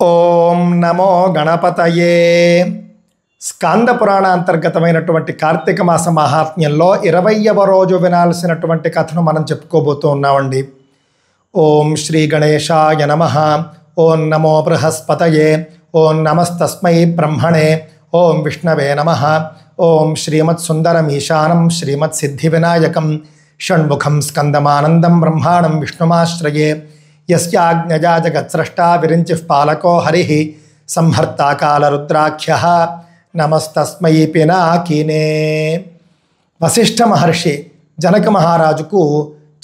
ఓం నమో గణపతయే. స్కాంద పురాణ అంతర్గతమైనటువంటి కార్తీక మాస మహాత్మ్యంలో 20వ రోజు వినాల్సినటువంటి కథను మనం చెప్పుకోబోతూ ఉన్నామండి. ఓం శ్రీ గణేశాయ నమః. ఓం నమో బృహస్పతయే. ఓం నమస్తస్మై బ్రహ్మణే. ఓం విష్ణవే నమః. ఓం శ్రీమత్సుందరమీశానం శ్రీమత్సిద్ధి వినాయకం షణ్ముఖం స్కందమానందం బ్రహ్మాణం విష్ణుమాశ్రయే. యస్యాజ్ఞయా జగత్స్రష్టా విరించిః పాలకో హరిః సంహర్తా కాలరుద్రాఖ్యః నమస్తస్మై పినాకినే. వశిష్ఠ మహర్షి జనక మహారాజుకు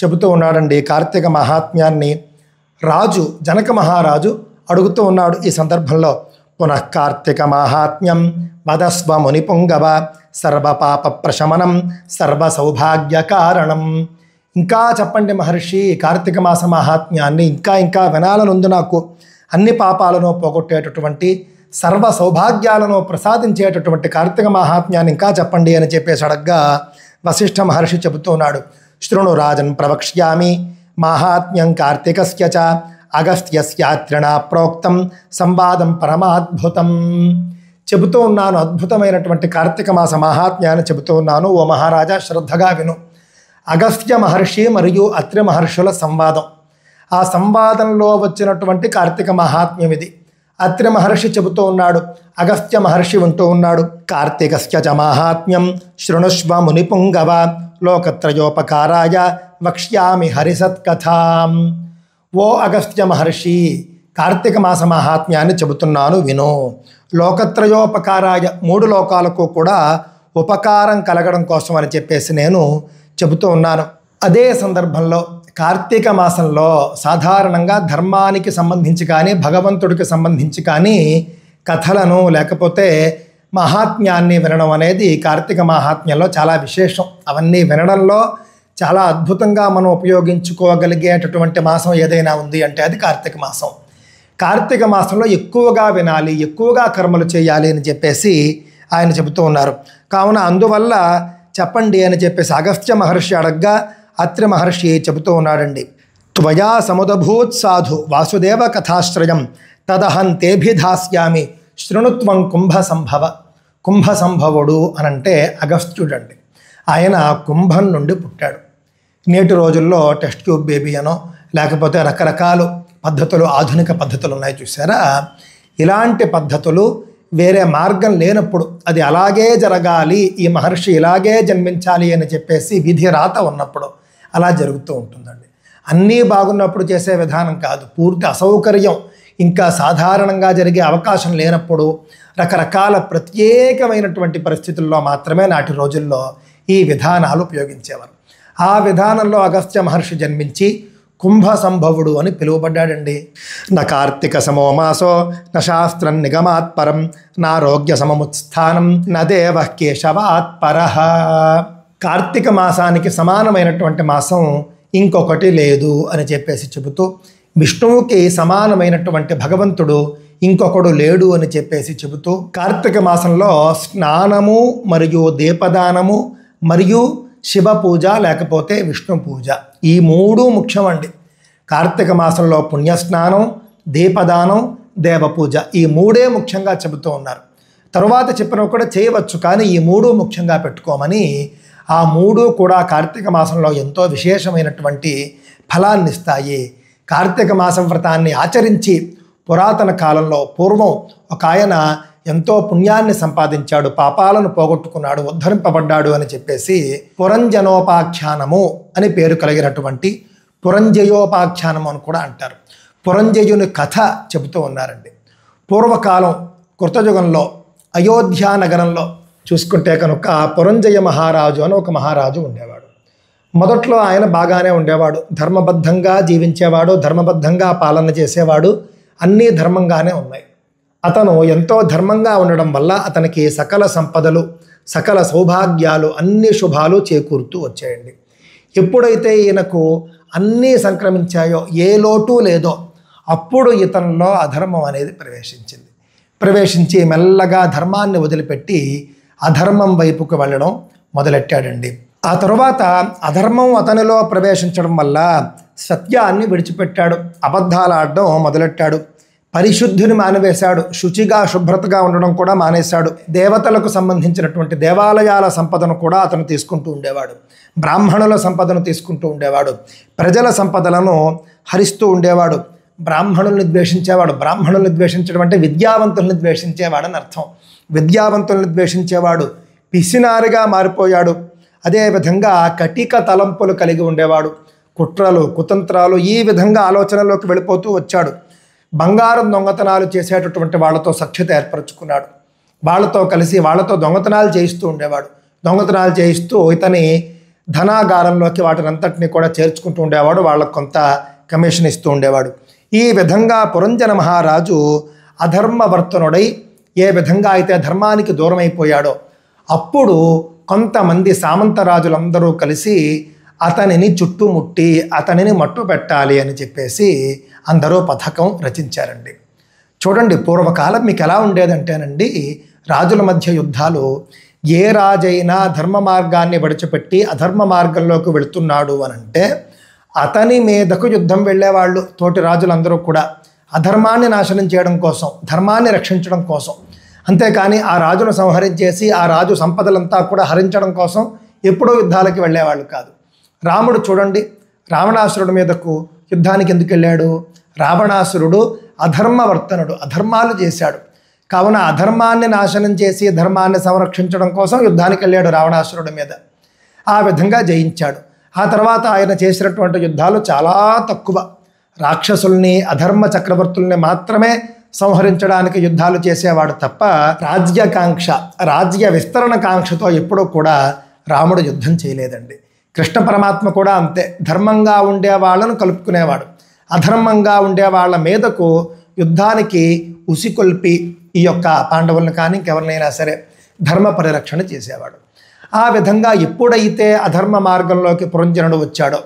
చెబుతూ ఉన్నాడండి కార్తీక మహాత్మ్యాన్ని. జనక మహారాజు అడుగుతూ ఉన్నాడు ఈ సందర్భంలో, పునః కార్తీక మాహాత్మ్యం వదస్వ మునిపుంగవ సర్వపాప ప్రశమనం సర్వసౌభాగ్య కారణం. ఇంకా చెప్పండి మహర్షి, కార్తీక మాస మహాత్మ్యాన్ని ఇంకా వినాలనుంది నాకు. అన్ని పాపాలను పోగొట్టేటటువంటి సర్వ సౌభాగ్యాలను ప్రసాదించేటటువంటి కార్తీక మహాత్మ్యాన్ని ఇంకా చెప్పండి అని చెప్పేసి అడగ్గా వశిష్ఠ మహర్షి చెబుతున్నాడు, శృణు రాజన్ ప్రవక్ష్యామి మాహాత్మ్యం కార్తీకస్య చ అగస్త్యస్యాత్రిణ ప్రోక్తం సంవాదం పరమాద్భుతం. చెబుతూ ఉన్నాను, అద్భుతమైనటువంటి కార్తీక మాస మహాత్మ్యాన్ని చెబుతూ ఉన్నాను. ఓ మహారాజా శ్రద్ధగా విను. అగస్త్య మహర్షి మరియు అత్రి మహర్షుల సంవాదం, ఆ సంవాదంలో వచ్చినటువంటి కార్తీక మహాత్మ్యం ఇది. అత్రి మహర్షి చెబుతూ ఉన్నాడు, అగస్త్య మహర్షి ఉంటూ ఉన్నాడు, కార్తీకస్య చ మాహాత్మ్యం శృణుష్వ మునిపుంగవ లోకత్రయోపకారాయ వక్ష్యామి హరిసత్కథాం. ఓ అగస్త్య మహర్షి, కార్తీక మాస మహాత్మ్యాన్ని చెబుతున్నాను విను. లోకత్రయోపకారాయ, 3 లోకాలకు కూడా ఉపకారం కలగడం కోసం అని చెప్పేసి నేను చెబుతూ ఉన్నాను. అదే సందర్భంలో కార్తీక మాసంలో సాధారణంగా ధర్మానికి సంబంధించి కానీ భగవంతుడికి సంబంధించి కానీ కథలను లేకపోతే మహాత్మ్యాన్ని వినడం అనేది కార్తీక మహాత్మ్యంలో చాలా విశేషం. అవన్నీ వినడంలో చాలా అద్భుతంగా మనం ఉపయోగించుకోగలిగేటటువంటి మాసం ఏదైనా ఉంది అంటే అది కార్తీక మాసం. కార్తీక మాసంలో ఎక్కువగా వినాలి, ఎక్కువగా కర్మలు చేయాలి అని చెప్పేసి ఆయన చెబుతూ ఉన్నారు. కావున అందువల్ల చెప్పండి అని చెప్పేసి అగస్త్య మహర్షి అడగ్గా అత్రి మహర్షి చెబుతూ ఉన్నాడండి, త్వయా సముదభూత్ సాధు వాసుదేవ కథాశ్రయం తదహం తేభిధాస్యామి శృణుత్వం కుంభ సంభవ. కుంభ సంభవుడు అనంటే అగస్త్యుడండి. ఆయన కుంభం నుండి పుట్టాడు. నేటి రోజుల్లో టెస్ట్ ట్యూబ్ బేబీ అనో లేకపోతే రకరకాల పద్ధతులు, ఆధునిక పద్ధతులు ఉన్నాయి చూసారా. ఇలాంటి పద్ధతులు వేరే మార్గం లేనప్పుడు అది అలాగే జరగాలి, ఈ మహర్షి ఇలాగే జన్మించాలి అని చెప్పేసి విధి రాత ఉన్నప్పుడు అలా జరుగుతూ ఉంటుందండి. అన్నీ బాగున్నప్పుడు చేసే విధానం కాదు. పూర్తి అసౌకర్యం ఇంకా సాధారణంగా జరిగే అవకాశం లేనప్పుడు రకరకాల ప్రత్యేకమైనటువంటి పరిస్థితుల్లో మాత్రమే నాటి రోజుల్లో ఈ విధానాలు ఉపయోగించేవారు. ఆ విధానంలో అగస్త్య మహర్షి జన్మించి కుంభ సంభవుడు అని పిలువబడ్డాడండి. న కార్తీక సమో మాసో న శాస్త్రం నిగమాత్పరం నారోగ్య సమముత్స్థానం న దేవ కేశవాత్పర. కార్తీక మాసానికి సమానమైనటువంటి మాసం ఇంకొకటి లేదు అని చెప్పేసి చెబుతూ, విష్ణువుకి సమానమైనటువంటి భగవంతుడు ఇంకొకడు లేడు అని చెప్పేసి చెబుతూ, కార్తీక మాసంలో స్నానము మరియు దీపదానము మరియు శివ పూజ లేకపోతే విష్ణు పూజ, ఈ 3 ముఖ్యమండి. కార్తీక మాసంలో పుణ్యస్నానం, దీపదానం, దేవపూజ, ఈ 3 ముఖ్యంగా చెబుతూ ఉన్నారు. తరువాత చెప్పినవి కూడా చేయవచ్చు, కానీ ఈ 3 ముఖ్యంగా పెట్టుకోమని. ఆ 3 కూడా కార్తీక మాసంలో ఎంతో విశేషమైనటువంటి ఫలాన్ని ఇస్తాయి. కార్తీక మాసం వ్రతాన్ని ఆచరించి పురాతన కాలంలో పూర్వం ఒక ఆయన ఎంతో పుణ్యాన్ని సంపాదించాడు, పాపాలను పోగొట్టుకున్నాడు, ఉద్ధరింపబడ్డాడు అని చెప్పేసి పురంజనోపాఖ్యానము అని పేరు కలిగినటువంటి పురంజయోపాఖ్యానము అని కూడా అంటారు. పురంజయుని కథ చెబుతూ ఉన్నారండి. పూర్వకాలం కృతయుగంలో అయోధ్య నగరంలో చూసుకుంటే కనుక పురంజయ మహారాజు అని ఒక మహారాజు ఉండేవాడు. మొదట్లో ఆయన బాగానే ఉండేవాడు, ధర్మబద్ధంగా జీవించేవాడు, ధర్మబద్ధంగా పాలన చేసేవాడు, అన్నీ ధర్మంగానే ఉన్నాయి. అతను ఎంతో ధర్మంగా ఉండడం వల్ల అతనికి సకల సంపదలు, సకల సౌభాగ్యాలు, అన్ని శుభాలు చేకూరుతూ వచ్చాయండి. ఎప్పుడైతే ఈయనకు అన్నీ సంక్రమించాయో, ఏ లోటు లేదో, అప్పుడు ఇతనిలో అధర్మం అనేది ప్రవేశించి మెల్లగా ధర్మాన్ని వదిలిపెట్టి అధర్మం వైపుకు వెళ్ళడం మొదలెట్టాడండి. ఆ తరువాత అధర్మం అతనిలో ప్రవేశించడం వల్ల సత్యాన్ని విడిచిపెట్టాడు, అబద్ధాలు ఆడడం మొదలెట్టాడు. పరిశుద్ధిని మానివేశాడు. శుచిగా శుభ్రతగా ఉండడం కూడా మానేశాడు. దేవతలకు సంబంధించినటువంటి దేవాలయాల సంపదను కూడా అతను తీసుకుంటూ ఉండేవాడు. బ్రాహ్మణుల సంపదను తీసుకుంటూ ఉండేవాడు. ప్రజల సంపదలను హరిస్తూ ఉండేవాడు. బ్రాహ్మణుల్ని ద్వేషించేవాడు. బ్రాహ్మణుల్ని ద్వేషించడం అంటే విద్యావంతుల్ని ద్వేషించేవాడని అర్థం. విద్యావంతుల్ని ద్వేషించేవాడు. పిసినారిగా మారిపోయాడు. అదేవిధంగా కటిక తలంపులు కలిగి ఉండేవాడు. కుట్రలు కుతంత్రాలు ఈ విధంగా ఆలోచనలోకి వెళ్ళిపోతూ వచ్చాడు. బంగారం దొంగతనాలు చేసేటటువంటి వాళ్ళతో సఖ్యత ఏర్పరచుకున్నాడు. వాళ్ళతో కలిసి వాళ్ళతో దొంగతనాలు చేయిస్తూ ఉండేవాడు. దొంగతనాలు చేయిస్తూ ఇతని ధనాగారంలోకి వాటినంతటినీ కూడా చేర్చుకుంటూ ఉండేవాడు. వాళ్ళకు కొంత కమిషన్ ఇస్తూ ఉండేవాడు. ఈ విధంగా పురంజన మహారాజు అధర్మవర్తనుడై ఏ విధంగా అయితే ధర్మానికి దూరం అయిపోయాడో అప్పుడు కొంతమంది సామంతరాజులందరూ కలిసి అతనిని చుట్టుముట్టి అతనిని మట్టు పెట్టాలి అని చెప్పేసి అందరూ పథకం రచించారండి. చూడండి, పూర్వకాలం మీకు ఎలా ఉండేదంటేనండి, రాజుల మధ్య యుద్ధాలు ఏ రాజైనా ధర్మ మార్గాన్ని విడిచిపెట్టి అధర్మ మార్గంలోకి వెళుతున్నాడు అని అంటే అతని మీదకు యుద్ధం వెళ్ళేవాళ్ళు. తోటి రాజులందరూ కూడా అధర్మాన్ని నాశనం చేయడం కోసం, ధర్మాన్ని రక్షించడం కోసం. అంతేకాని ఆ రాజును సంహరించేసి ఆ రాజు సంపదలంతా కూడా హరించడం కోసం ఎప్పుడూ యుద్ధాలకి వెళ్ళేవాళ్ళు కాదు. రాముడు చూడండి, రావణాసురుడి మీదకు యుద్ధానికి ఎందుకు వెళ్ళాడు? రావణాసురుడు అధర్మవర్తనుడు, అధర్మాలు చేశాడు. కావున అధర్మాన్ని నాశనం చేసి ధర్మాన్ని సంరక్షించడం కోసం యుద్ధానికి వెళ్ళాడు రావణాసురుడి మీద. ఆ విధంగా జయించాడు. ఆ తర్వాత ఆయన చేసినటువంటి యుద్ధాలు చాలా తక్కువ. రాక్షసుల్ని అధర్మ చక్రవర్తుల్ని మాత్రమే సంహరించడానికి యుద్ధాలు చేసేవాడు తప్ప రాజ్యకాంక్ష, రాజ్య విస్తరణ కాంక్షతో ఎప్పుడూ కూడా రాముడు యుద్ధం చేయలేదండి. కృష్ణ పరమాత్మ కూడా అంతే. ధర్మంగా ఉండే వాళ్ళను కలుపుకునేవాడు. అధర్మంగా ఉండే వాళ్ళ మీదకు యుద్ధానికి ఉసికొల్పి ఈ యొక్క పాండవులను కానీ ఇంకెవరినైనా సరే ధర్మ పరిరక్షణ చేసేవాడు. ఆ విధంగా ఎప్పుడైతే అధర్మ మార్గంలోకి పురంజనుడు వచ్చాడో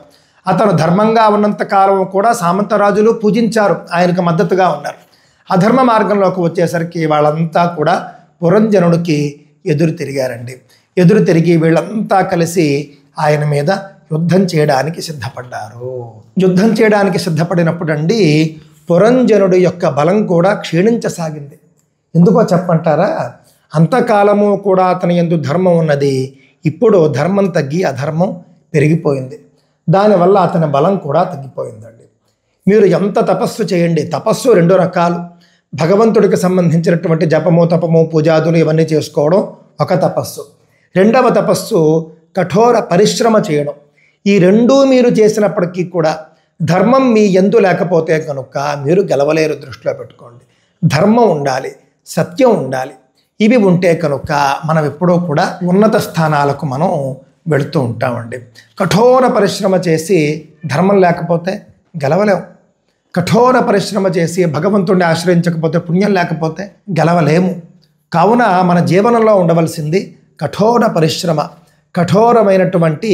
అతను ధర్మంగా ఉన్నంతకాలం కూడా సామంతరాజులు పూజించారు, ఆయనకు మద్దతుగా ఉన్నారు. అధర్మ మార్గంలోకి వచ్చేసరికి వాళ్ళంతా కూడా పురంజనుడికి ఎదురు తిరిగారండి. ఎదురు తిరిగి వీళ్ళంతా కలిసి ఆయన మీద యుద్ధం చేయడానికి సిద్ధపడ్డారు. యుద్ధం చేయడానికి సిద్ధపడినప్పుడు అండి పురంజనుడి యొక్క బలం కూడా క్షీణించసాగింది. ఎందుకో చెప్పంటారా? అంతకాలము కూడా అతని యందు ధర్మం ఉన్నది. ఇప్పుడు ధర్మం తగ్గి అధర్మం పెరిగిపోయింది. దానివల్ల అతని బలం కూడా తగ్గిపోయిందండి. మీరు ఎంత తపస్సు చేయండి, తపస్సు రెండు రకాలు. భగవంతుడికి సంబంధించినటువంటి జపము తపము పూజాదులు ఇవన్నీ చేసుకోవడం ఒక తపస్సు. రెండవ తపస్సు కఠోర పరిశ్రమ చేయడం. ఈ రెండూ మీరు చేసినప్పటికీ కూడా ధర్మం మీ యందు లేకపోతే కనుక మీరు గెలవలేరు. దృష్టిలో పెట్టుకోండి. ధర్మం ఉండాలి, సత్యం ఉండాలి. ఇవి ఉంటే కనుక మనం ఎప్పుడూ కూడా ఉన్నత స్థానాలకు మనం వెళుతూ ఉంటామండి. కఠోర పరిశ్రమ చేసి ధర్మం లేకపోతే గెలవలేము. కఠోర పరిశ్రమ చేసి భగవంతుడిని ఆశ్రయించకపోతే, పుణ్యం లేకపోతే గెలవలేము. కావున మన జీవనంలో ఉండవలసింది కఠోర పరిశ్రమ, కఠోరమైనటువంటి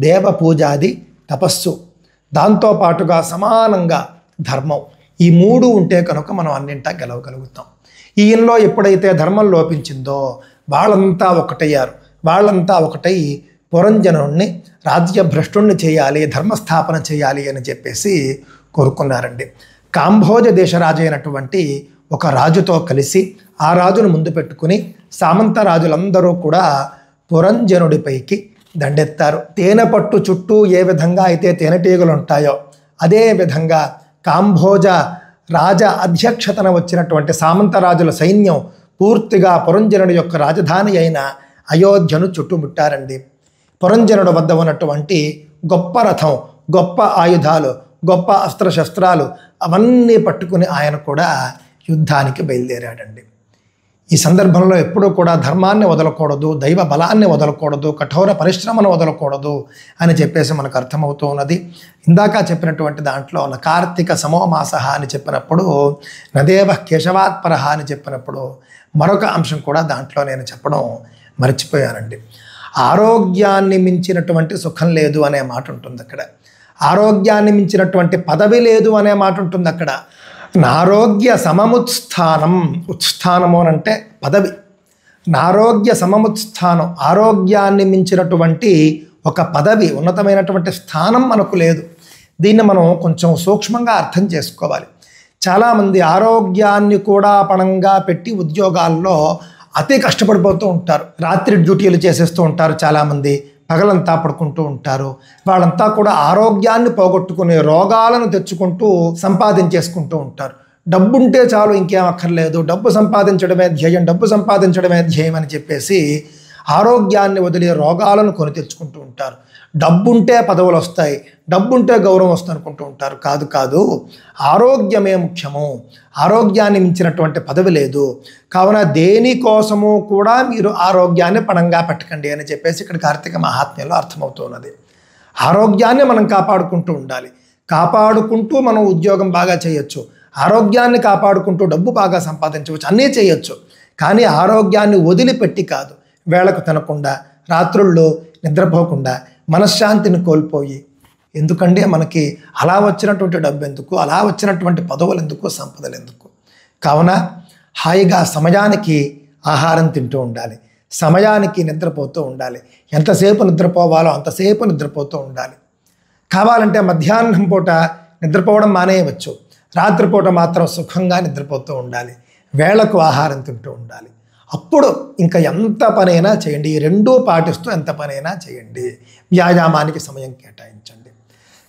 దేవ పూజాది తపస్సు, దాంతోపాటుగా సమానంగా ధర్మం. ఈ మూడు ఉంటే కనుక మనం అన్నింటా గెలవగలుగుతాం. ఈయనలో ఎప్పుడైతే ధర్మం లోపించిందో వాళ్ళంతా ఒకటయ్యారు. వాళ్ళంతా ఒకటై పురంజనుణ్ణి రాజ్యభ్రష్టుణ్ణి చేయాలి, ధర్మస్థాపన చేయాలి అని చెప్పేసి కోరుకున్నారండి. కాంభోజ దేశరాజు అయినటువంటి ఒక రాజుతో కలిసి ఆ రాజును ముందు పెట్టుకుని సామంత రాజులందరూ కూడా పురంజనుడిపైకి దండెత్తారు. తేనె పట్టు చుట్టూ ఏ విధంగా అయితే తేనెటీగలు ఉంటాయో అదే విధంగా కాంభోజ రాజ అధ్యక్షతన వచ్చినటువంటి సామంతరాజుల సైన్యం పూర్తిగా పురంజనుడి యొక్క రాజధాని అయిన అయోధ్యను చుట్టుముట్టారండి. పురంజనుడి వద్ద ఉన్నటువంటి గొప్ప రథం, గొప్ప ఆయుధాలు, గొప్ప అస్త్రశస్త్రాలు అవన్నీ పట్టుకుని ఆయన కూడా యుద్ధానికి బయలుదేరాడండి. ఈ సందర్భంలో ఎప్పుడూ కూడా ధర్మాన్ని వదలకూడదు, దైవ బలాన్ని వదలకూడదు, కఠోర పరిశ్రమను వదలకూడదు అని చెప్పేసి మనకు అర్థమవుతూ ఉన్నది. ఇందాక చెప్పినటువంటి దాంట్లో కార్తీక సమోమాస అని చెప్పినప్పుడు, నదేవ కేశవాత్పర అని చెప్పినప్పుడు మరొక అంశం కూడా దాంట్లో నేను చెప్పడం మర్చిపోయానండి. ఆరోగ్యాన్ని మించినటువంటి సుఖం లేదు అనే మాట ఉంటుంది అక్కడ. ఆరోగ్యాన్ని మించినటువంటి పదవి లేదు అనే మాట ఉంటుంది అక్కడ. నారోగ్య సమముత్స్థానం, ఉత్స్థానము అంటే పదవి. నారోగ్య సమముత్స్థానం, ఆరోగ్యాన్ని మించినటువంటి ఒక పదవి, ఉన్నతమైనటువంటి స్థానం మనకు లేదు. దీన్ని మనం కొంచెం సూక్ష్మంగా అర్థం చేసుకోవాలి. చాలామంది ఆరోగ్యాన్ని కూడా పణంగా పెట్టి ఉద్యోగాల్లో అతి కష్టపడిపోతూ ఉంటారు. రాత్రి డ్యూటీలు చేసేస్తూ ఉంటారు. చాలామంది పగలంతా పడుకుంటూ ఉంటారు. వాళ్ళంతా కూడా ఆరోగ్యాన్ని పోగొట్టుకునే రోగాలను తెచ్చుకుంటూ సంపాదించేసుకుంటూ ఉంటారు. డబ్బుంటే చాలు, ఇంకేం అక్కర్లేదు, డబ్బు సంపాదించడమే ధ్యేయం, డబ్బు సంపాదించడమే ధ్యేయం అని చెప్పేసి ఆరోగ్యాన్ని వదిలే రోగాలను కొని తెచ్చుకుంటూ ఉంటారు. డబ్బుంటే పదవులు వస్తాయి, డబ్బుంటే గౌరవం వస్తుంది అనుకుంటూ ఉంటారు. కాదు కాదు, ఆరోగ్యమే ముఖ్యము. ఆరోగ్యాన్ని మించినటువంటి పదవి లేదు. కావున దేనికోసము కూడా మీరు ఆరోగ్యాన్ని పణంగా పెట్టకండి అని చెప్పేసి ఇక్కడ కార్తీక మహాత్మ్యంలో అర్థమవుతున్నది. ఆరోగ్యాన్ని మనం కాపాడుకుంటూ ఉండాలి. కాపాడుకుంటూ మనం ఉద్యోగం బాగా చేయొచ్చు, ఆరోగ్యాన్ని కాపాడుకుంటూ డబ్బు బాగా సంపాదించవచ్చు, అన్నీ చేయొచ్చు. కానీ ఆరోగ్యాన్ని వదిలిపెట్టి కాదు. వేళకు తినకుండా, రాత్రుల్లో నిద్రపోకుండా, మనశ్శాంతిని కోల్పోయి, ఎందుకంటే మనకి అలా వచ్చినటువంటి డబ్బు ఎందుకు, అలా వచ్చినటువంటి పదవులు ఎందుకు, సంపదలు ఎందుకు? కావున హాయిగా సమయానికి ఆహారం తింటూ ఉండాలి, సమయానికి నిద్రపోతూ ఉండాలి. ఎంతసేపు నిద్రపోవాలో అంతసేపు నిద్రపోతూ ఉండాలి. కావాలంటే మధ్యాహ్నం పూట నిద్రపోవడం మానేయవచ్చు, రాత్రిపూట మాత్రం సుఖంగా నిద్రపోతూ ఉండాలి. వేళకు ఆహారం తింటూ ఉండాలి. అప్పుడు ఇంకా ఎంత పనైనా చేయండి. ఈ రెండూ పాటిస్తూ ఎంత పనైనా చేయండి. వ్యాయామానికి సమయం కేటాయించండి.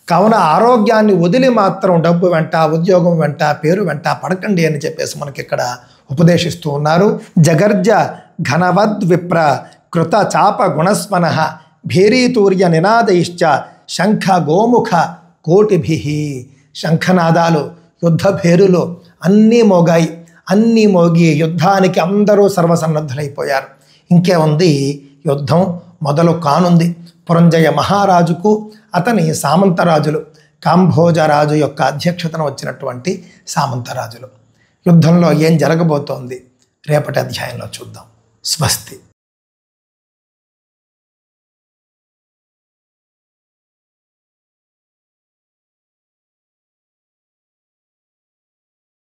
కావున ఆరోగ్యాన్ని వదిలి మాత్రం డబ్బు వెంట, ఉద్యోగం వెంట, పేరు వెంట పడకండి అని చెప్పేసి మనకి ఇక్కడ ఉపదేశిస్తూ ఉన్నారు. జగర్జ ఘనవద్విప్ర కృత చాప గుణస్మన భేరీతూర్య నినాదైశ్చ శంఖ గోముఖ కోటిభి. శంఖనాదాలు, యుద్ధ భేరులు అన్నీ మోగాయి. అన్నీ మోగి యుద్ధానికి అందరూ సర్వసన్నద్ధులైపోయారు. ఇంకేముంది, యుద్ధం మొదలు కానుంది. పురంజయ మహారాజుకు అతని సామంతరాజులు, కాంభోజరాజు యొక్క అధ్యక్షతన వచ్చినటువంటి సామంతరాజులు. యుద్ధంలో ఏం జరగబోతోంది రేపటి అధ్యాయంలో చూద్దాం. స్వస్తి.